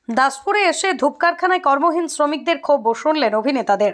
দাসপুরে এসে ধূপ কারখানায় কর্মহীন শ্রমিকদের ক্ষোভ শুনলেন অভিনেতাদের।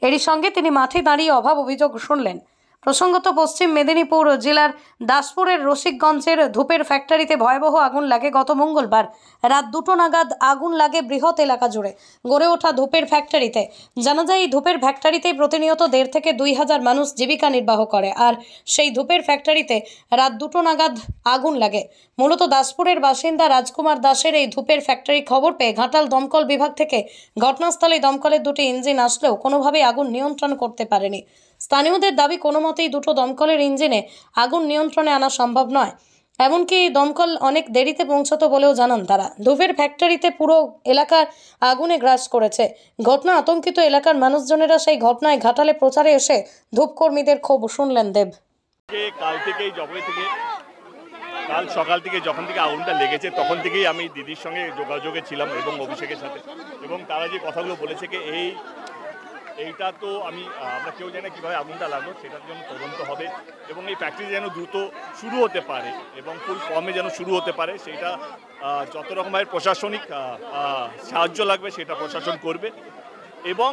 এরই সঙ্গে তিনি মাঠে দাঁড়িয়ে অভাব অভিযোগ শুনলেন। প্রসঙ্গত পশ্চিম মেদিনীপুর জেলার দাসপুরের রসিকগঞ্জের ধূপের ফ্যাক্টরিতে ভয়াবহ আগুন লাগে গত মঙ্গলবার রাত 2টো নাগাদ। আগুন লাগে বৃহৎ এলাকা জুড়ে গড়ে ওঠা ধূপের ফ্যাক্টরিতে। জানা যায় এই ধূপের ফ্যাক্টরিতেই প্রতিনিয়ত 1,500 থেকে 2,000 মানুষ জীবিকা নির্বাহ করে। আর সেই ধূপের ফ্যাক্টরিতে রাত 2টো নাগাদ আগুন লাগে। মূলত দাসপুরের বাসিন্দা রাজকুমার দাসের এই ধূপের ফ্যাক্টরি খবর পেয়ে ঘাটাল দমকল বিভাগ থেকে ঘটনাস্থলে দমকলের 2টি ইঞ্জিন আসলেও কোনোভাবেই আগুন নিয়ন্ত্রণ করতে পারেনি। স্থানীয়দের দাবি কোনো মতেই 2টো দমকলের ইঞ্জিনে আগুন নিয়ন্ত্রণে আনা সম্ভব নয়। এমনকি দমকল অনেক দেরিতে পৌঁছতো বলেও জানান তারা। ধূপের ফ্যাক্টরিতে পুরো এলাকার আগুনে গ্রাস করেছে। ঘটনা আতঙ্কিত এলাকার মানুষজনেরা সেই ঘটনায় ঘাটালে প্রচারে এসে ধূপকর্মীদের ক্ষোভ শুনলেন দেব। কাল সকাল থেকে যখন থেকে আগুনটা লেগেছে তখন থেকেই আমি দিদির সঙ্গে যোগাযোগে ছিলাম এবং অভিষেকের সাথে, এবং তারা যে কথাগুলো বলেছে কি এইটা তো আমরা কেউ জানি না কীভাবে আগুনটা লাগলো, সেটার জন্য তদন্ত হবে এবং এই ফ্যাক্টরি যেন দ্রুত শুরু হতে পারে এবং ফুল ফর্মে যেন শুরু হতে পারে, সেইটা যত রকমের প্রশাসনিক সাহায্য লাগবে সেটা প্রশাসন করবে। এবং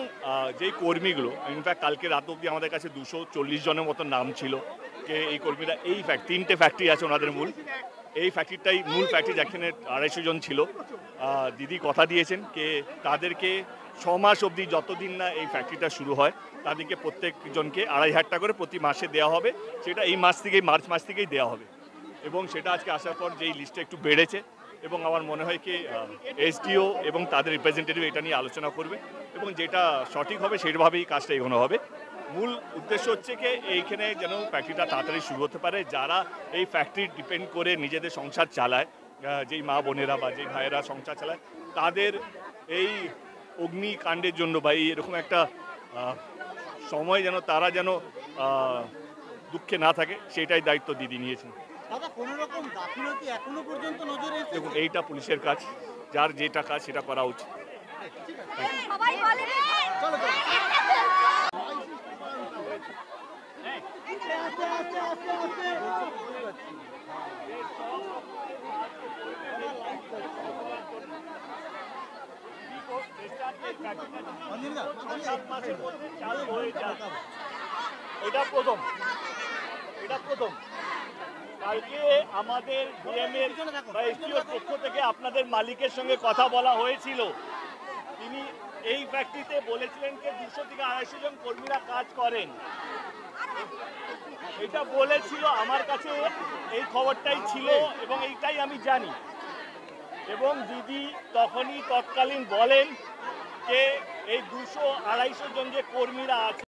যেই কর্মীগুলো ইনফ্যাক্ট কালকে রাত অবধি আমাদের কাছে 240 জনের মতো নাম ছিল যে এই কর্মীরা এই 3টে ফ্যাক্টরি আছে ওনাদের এই ফ্যাক্টরিটাই মূল ফ্যাক্টরি, যেখানে 250 জন ছিল। দিদি কথা দিয়েছেন যে তাদেরকে 6 মাস অবধি যতদিন না এই ফ্যাক্টরিটা শুরু হয় তাদেরকে প্রত্যেকজনকে 2,500 টাকা করে প্রতি মাসে দেওয়া হবে। সেটা এই মাস থেকেই, মার্চ মাস থেকেই দেওয়া হবে এবং সেটা আজকে আসার পর যেই লিস্টটা একটু বেড়েছে এবং আমার মনে হয় কি এসডিও এবং তাদের রিপ্রেজেন্টেটিভ এটা নিয়ে আলোচনা করবে এবং যেটা সঠিক হবে সেইভাবেই কাজটা এগোনো হবে। মূল উদ্দেশ্য হচ্ছে কি এইখানে যেন ফ্যাক্টরিটা তাড়াতাড়ি শুরু হতে পারে। যারা এই ফ্যাক্টরি ডিপেন্ড করে নিজেদের সংসার চালায়, যেই মা বোনেরা বা যেই ভাইয়েরা সংসার চালায়, তাদের এই অগ্নিকাণ্ডের জন্য বা এরকম একটা সময় যেন তারা যেন দুঃখে না থাকে, সেটাই দায়িত্ব দিদি নিয়েছেন। দেখুন, এইটা পুলিশের কাজ, যার যেটা কাজ সেটা করা উচিত। এটা প্রথম কালকে আমাদের ডিএমের বা এসডিওর পক্ষ থেকে আপনাদের মালিকের সঙ্গে কথা বলা হয়েছিল। তিনি এই ফ্যাক্টরিতে বলেছিলেন যে 200 থেকে 250 জন কর্মীরা কাজ করেন। এটা বলেছিল, আমার কাছে এই খবরটাই ছিল এবং এইটাই আমি জানি। এবং দিদি তখনই তৎকালীন বলেন যে এই 200-250 জন যে কর্মীরা আছে